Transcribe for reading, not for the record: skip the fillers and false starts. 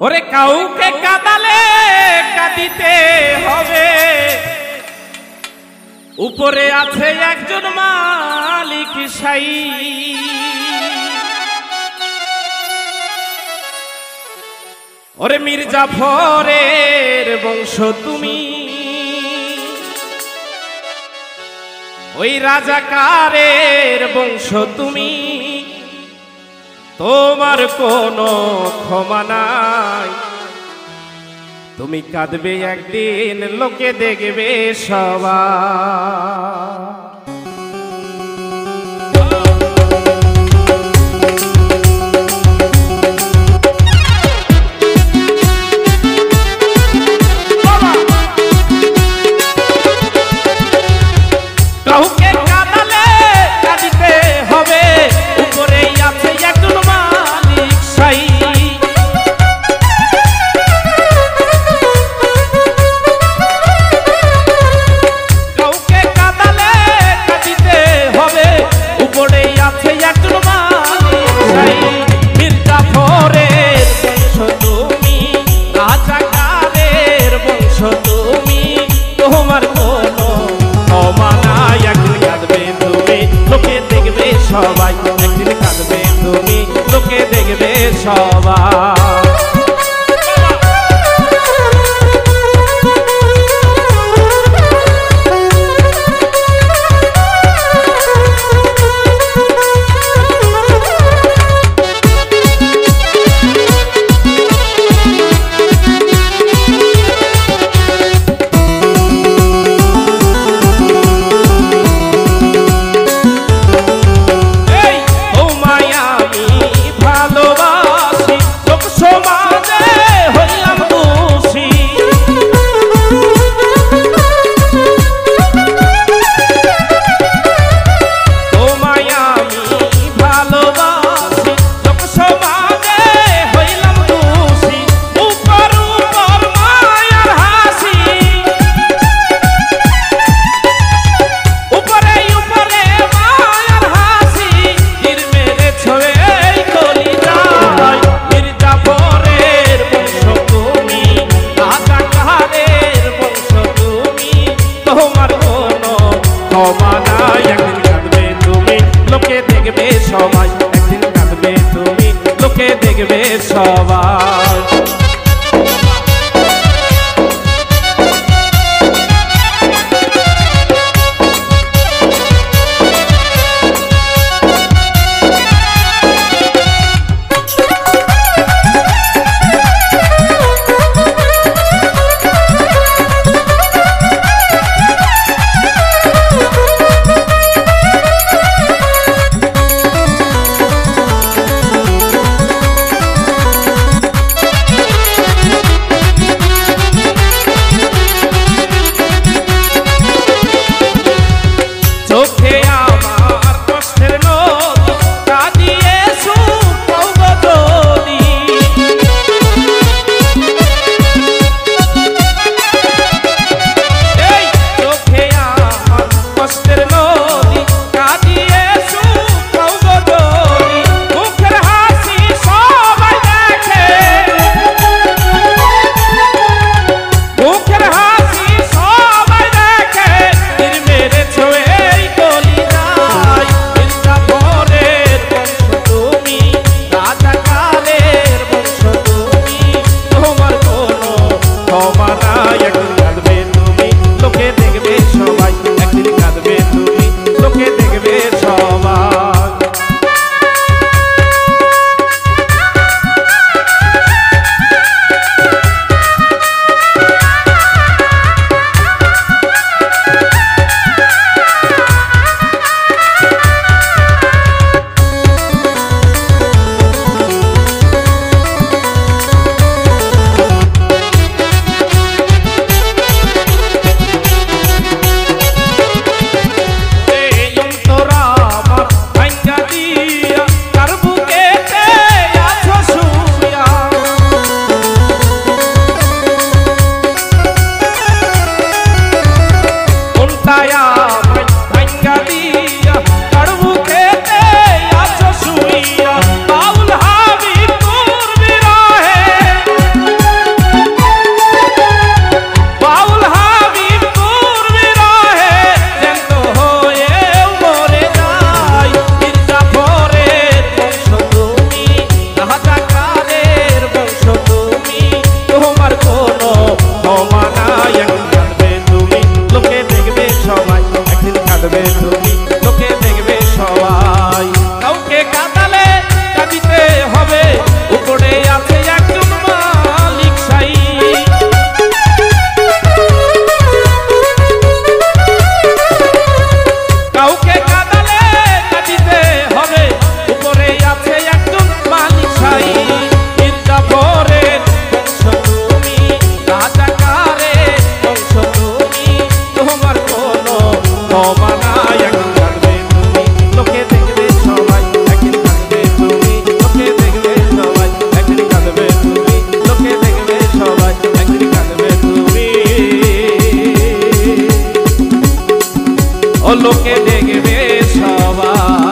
ওরে কাউকে কাঁদালে কাঁদিতে হবে, উপরে আছে একজন মালিক সাই। ওরে মীর জাফরের বংশ তুমি, ওই রাজাকারের বংশ তুমি, তোমার কোনো ক্ষমা নাই। তুমি কাঁদবে একদিন, লোকে দেখবে সবাই। কাউকে কাঁদালে কাঁদিতে হবে, উপরেই আছে একজন মালিক সাই। কাউকে কাঁদালে কাঁদিতে হবে, উপরেই আছে একজন মালিক সাই। মীর জাফরের বংশ তুমি, রাজাকারের বংশ তুমি, তোমার কোনো ক্ষমা নাই। একদিন কাঁদবে তুমি, লোকে দেখবে সবাই। একদিন কাঁদবে তুমি, লোকে দেখবে সবাই। ক্ষমা নাই। একদিন কাঁদবে তুমি, লোকে দেখবে সবাই। একদিন কাঁদবে তুমি, লোকে দেখবে সবাই। ও লোকে দেখবে সবাই।